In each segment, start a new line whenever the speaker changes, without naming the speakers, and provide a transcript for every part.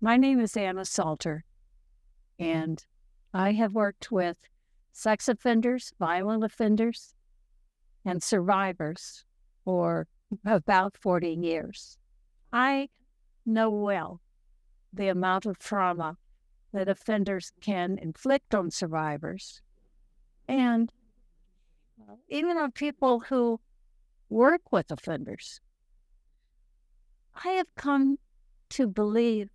My name is Anna Salter, and I have worked with sex offenders, violent offenders, and survivors for about 40 years. I know well the amount of trauma that offenders can inflict on survivors, and even on people who work with offenders. I have come to believe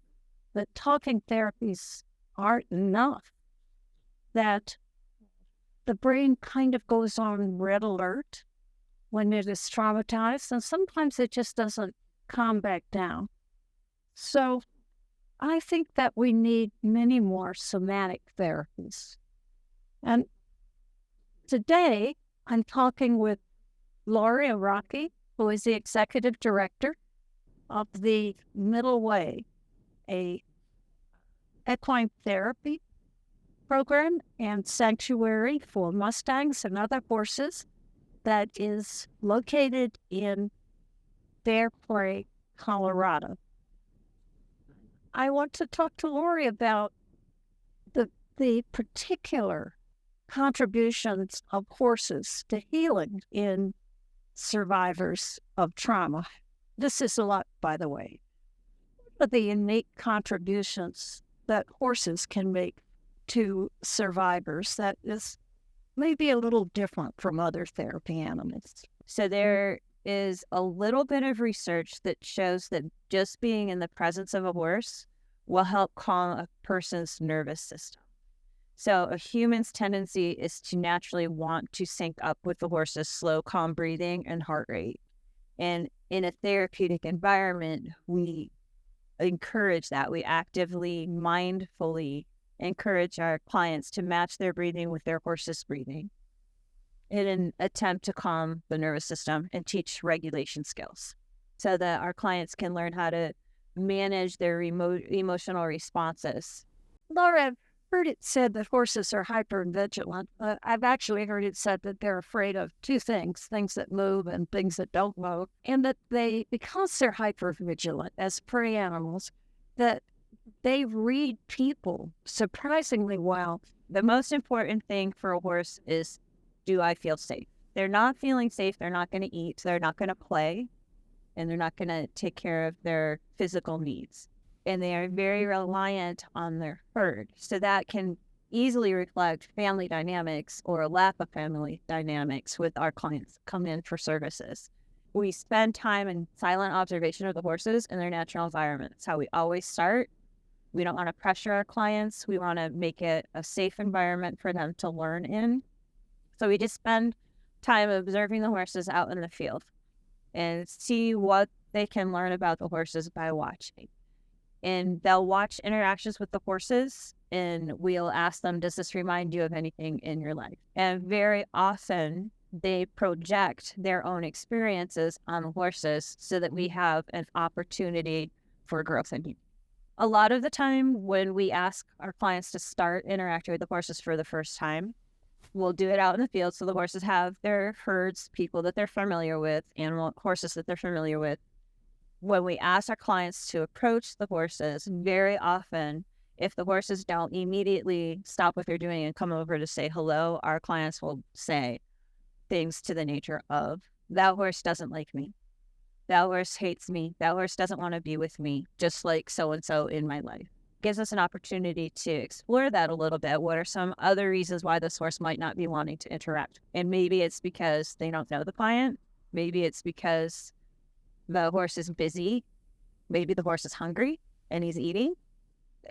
that talking therapies aren't enough, that the brain kind of goes on red alert when it is traumatized, and sometimes it just doesn't calm back down. So I think that we need many more somatic therapies. And today I'm talking with Lori Araki, who is the executive director of the Middle Way, a equine therapy program and sanctuary for mustangs and other horses that is located in Bear Prairie, Colorado. I want to talk to Lori about the particular contributions of horses to healing in survivors of trauma. This is a lot, by the way, but the unique contributions that horses can make to survivors that is maybe a little different from other therapy animals.
So there is a little bit of research that shows that just being in the presence of a horse will help calm a person's nervous system. So a human's tendency is to naturally want to sync up with the horse's slow, calm breathing and heart rate. And in a therapeutic environment, we encourage that. We actively, mindfully encourage our clients to match their breathing with their horse's breathing in an attempt to calm the nervous system and teach regulation skills so that our clients can learn how to manage their emotional responses.
Laura, I've heard it said that horses are hypervigilant. I've actually heard it said that they're afraid of two things that move and things that don't move, and that because they're hypervigilant as prey animals, that they read people surprisingly well.
The most important thing for a horse is, do I feel safe? They're not feeling safe. They're not going to eat. They're not going to play. And they're not going to take care of their physical needs. And they are very reliant on their herd. So that can easily reflect family dynamics or a lack of family dynamics with our clients come in for services. We spend time in silent observation of the horses in their natural environment. It's how we always start. We don't want to pressure our clients. We want to make it a safe environment for them to learn in. So we just spend time observing the horses out in the field and see what they can learn about the horses by watching. And they'll watch interactions with the horses, and we'll ask them, does this remind you of anything in your life? And very often they project their own experiences on the horses so that we have an opportunity for growth and healing. A lot of the time when we ask our clients to start interacting with the horses for the first time, we'll do it out in the field. So the horses have their herds, people that they're familiar with, horses that they're familiar with. When we ask our clients to approach the horses, very often, if the horses don't immediately stop what they're doing and come over to say hello, our clients will say things to the nature of, that horse doesn't like me. That horse hates me. That horse doesn't want to be with me, just like so-and-so in my life. Gives us an opportunity to explore that a little bit. What are some other reasons why this horse might not be wanting to interact? And maybe it's because they don't know the client. Maybe it's because the horse is busy. Maybe the horse is hungry and he's eating.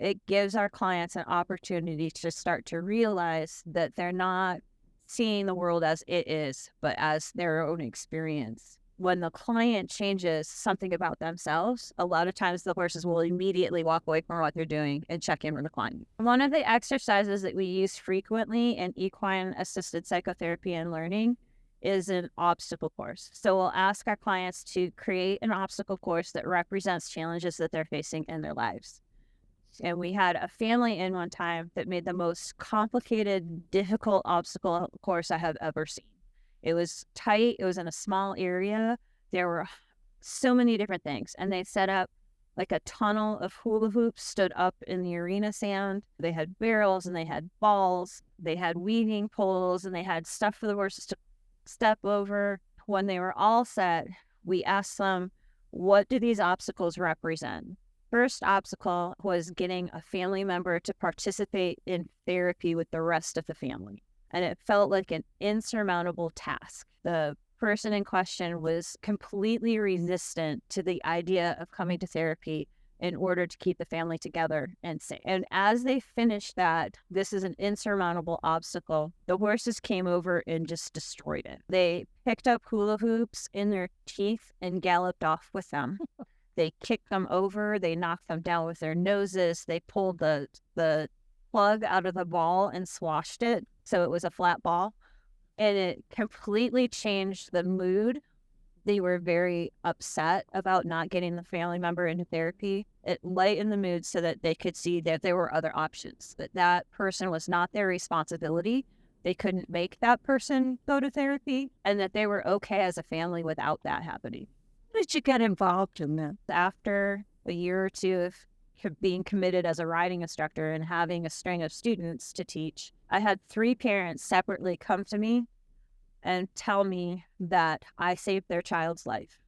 It gives our clients an opportunity to start to realize that they're not seeing the world as it is, but as their own experience. When the client changes something about themselves, a lot of times the horses will immediately walk away from what they're doing and check in with the client. One of the exercises that we use frequently in equine-assisted psychotherapy and learning is an obstacle course. So we'll ask our clients to create an obstacle course that represents challenges that they're facing in their lives. And we had a family in one time that made the most complicated, difficult obstacle course I have ever seen. It was tight. It was in a small area. There were so many different things. And they set up like a tunnel of hula hoops stood up in the arena sand. They had barrels and they had balls. They had weaving poles and they had stuff for the horses to step over. When they were all set, we asked them, what do these obstacles represent? First obstacle was getting a family member to participate in therapy with the rest of the family. And it felt like an insurmountable task. The person in question was completely resistant to the idea of coming to therapy in order to keep the family together and safe. And as they finished that, this is an insurmountable obstacle, the horses came over and just destroyed it. They picked up hula hoops in their teeth and galloped off with them. They kicked them over, they knocked them down with their noses, they pulled the plug out of the ball and swashed it so it was a flat ball. And it completely changed the mood. They were very upset about not getting the family member into therapy. It lightened the mood so that they could see that there were other options, that that person was not their responsibility. They couldn't make that person go to therapy, and that they were okay as a family without that happening.
How did you get involved in that?
After a year or two of being committed as a riding instructor and having a string of students to teach, I had 3 parents separately come to me and tell me that I saved their child's life.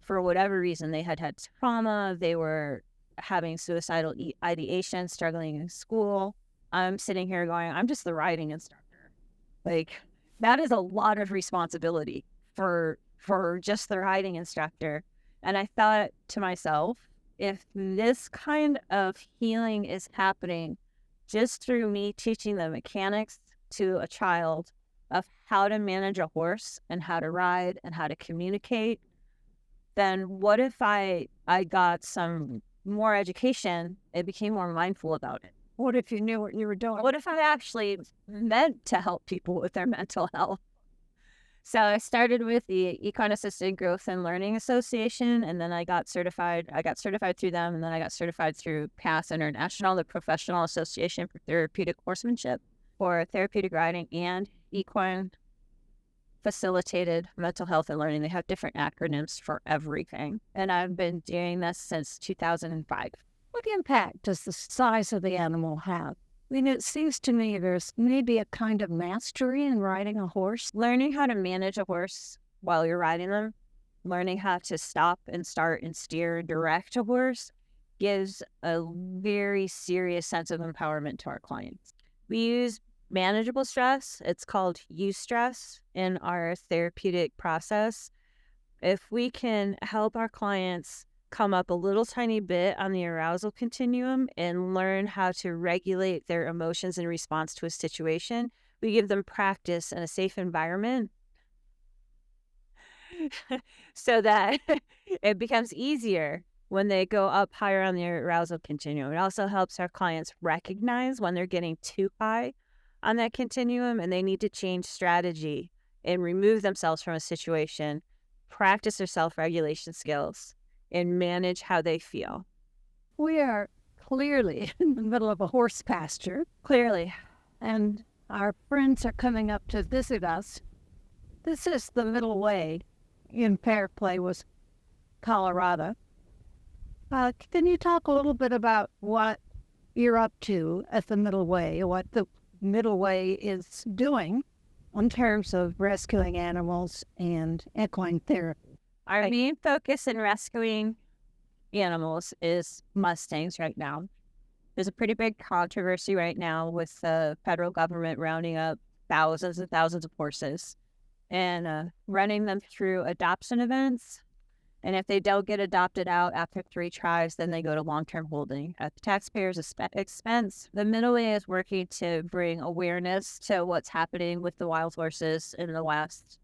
For whatever reason, they had trauma, they were having suicidal ideation, struggling in school. I'm sitting here going, I'm just the riding instructor. Like, that is a lot of responsibility for just the riding instructor. And I thought to myself, if this kind of healing is happening just through me teaching the mechanics to a child of how to manage a horse and how to ride and how to communicate, then what if I got some more education and became more mindful about it?
What if you knew what you were doing?
What if I actually meant to help people with their mental health? So I started with the Equine Assisted Growth and Learning Association, and then I got certified. I got certified through them, and then I got certified through PATH International, the Professional Association for Therapeutic Horsemanship, for therapeutic riding and equine facilitated mental health and learning. They have different acronyms for everything. And I've been doing this since 2005.
What impact does the size of the animal have? I mean, it seems to me there's maybe a kind of mastery in riding a horse.
Learning how to manage a horse while you're riding them, learning how to stop and start and steer and direct a horse gives a very serious sense of empowerment to our clients. We use manageable stress. It's called eustress in our therapeutic process. If we can help our clients come up a little tiny bit on the arousal continuum and learn how to regulate their emotions in response to a situation, we give them practice in a safe environment so that it becomes easier when they go up higher on the arousal continuum. It also helps our clients recognize when they're getting too high on that continuum and they need to change strategy and remove themselves from a situation, practice their self-regulation skills, and manage how they feel.
We are clearly in the middle of a horse pasture.
Clearly.
And our friends are coming up to visit us. This is the middle way in Fair Play with Colorado. Can you talk a little bit about what you're up to at the middle way, what the middle way is doing in terms of rescuing animals and equine therapy?
Our main focus in rescuing animals is Mustangs right now. There's a pretty big controversy right now with the federal government rounding up thousands and thousands of horses and running them through adoption events. And if they don't get adopted out after 3 tries, then they go to long-term holding at the taxpayer's expense. The middle way is working to bring awareness to what's happening with the wild horses in the West.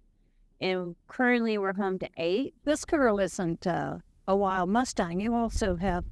And currently we're home to 8.
This girl isn't a wild Mustang. You also have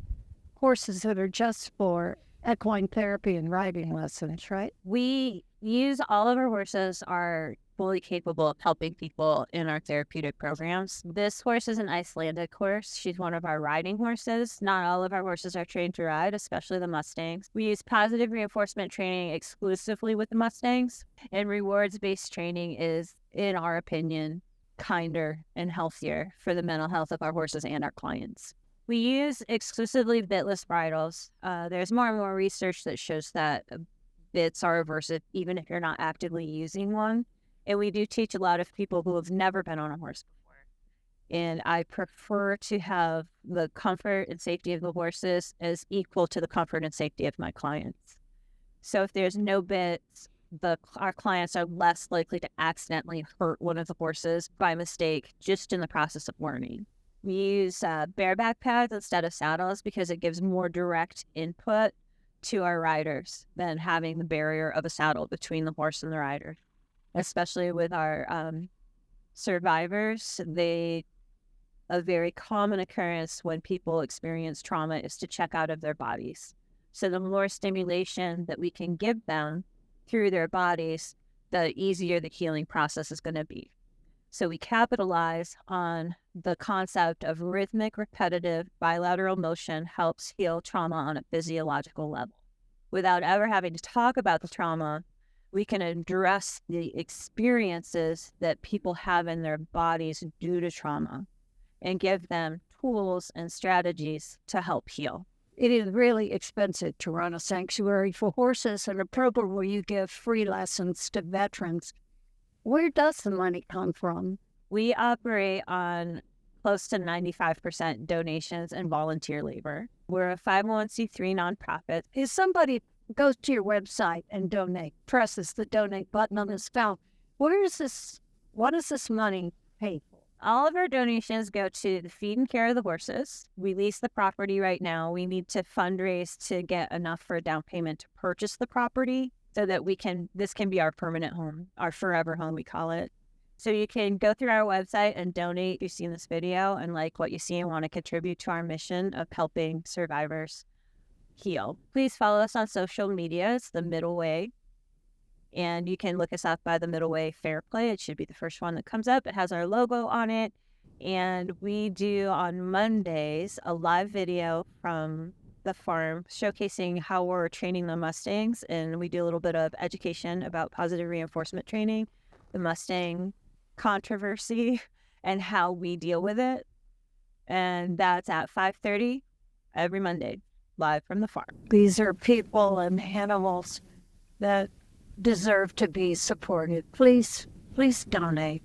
horses that are just for equine therapy and riding lessons, right?
We use all of our horses are fully capable of helping people in our therapeutic programs. This horse is an Icelandic horse. She's one of our riding horses. Not all of our horses are trained to ride, especially the Mustangs. We use positive reinforcement training exclusively with the Mustangs, and rewards-based training is, in our opinion, kinder and healthier for the mental health of our horses and our clients. We use exclusively bitless bridles. There's more and more research that shows that bits are aversive even if you're not actively using one. And we do teach a lot of people who have never been on a horse before. And I prefer to have the comfort and safety of the horses as equal to the comfort and safety of my clients. So if there's no bits, our clients are less likely to accidentally hurt one of the horses by mistake just in the process of learning. We use bareback pads instead of saddles because it gives more direct input to our riders than having the barrier of a saddle between the horse and the rider. Especially with our survivors, a very common occurrence when people experience trauma is to check out of their bodies. So the more stimulation that we can give them through their bodies, the easier the healing process is going to be. So we capitalize on the concept of rhythmic, repetitive, bilateral motion helps heal trauma on a physiological level. Without ever having to talk about the trauma, we can address the experiences that people have in their bodies due to trauma and give them tools and strategies to help heal.
It is really expensive to run a sanctuary for horses and a program where you give free lessons to veterans. Where does the money come from?
We operate on close to 95% donations and volunteer labor. We're a 501c3 nonprofit.
If somebody goes to your website and presses the donate button on this found, what is this money paid for?
All of our donations go to the feed and care of the horses. We lease the property right now. We need to fundraise to get enough for a down payment to purchase the property so that this can be our permanent home, our forever home, we call it. So you can go through our website and donate if you've seen this video and like what you see and want to contribute to our mission of helping survivors heal. Please follow us on social media. It's The Middle Way. And you can look us up by The Middle Way Fair Play. It should be the first one that comes up. It has our logo on it. And we do on Mondays a live video from the farm showcasing how we're training the Mustangs. And we do a little bit of education about positive reinforcement training, the Mustang controversy, and how we deal with it. And that's at 5:30 every Monday, live from the farm.
These are people and animals that deserve to be supported. Please donate.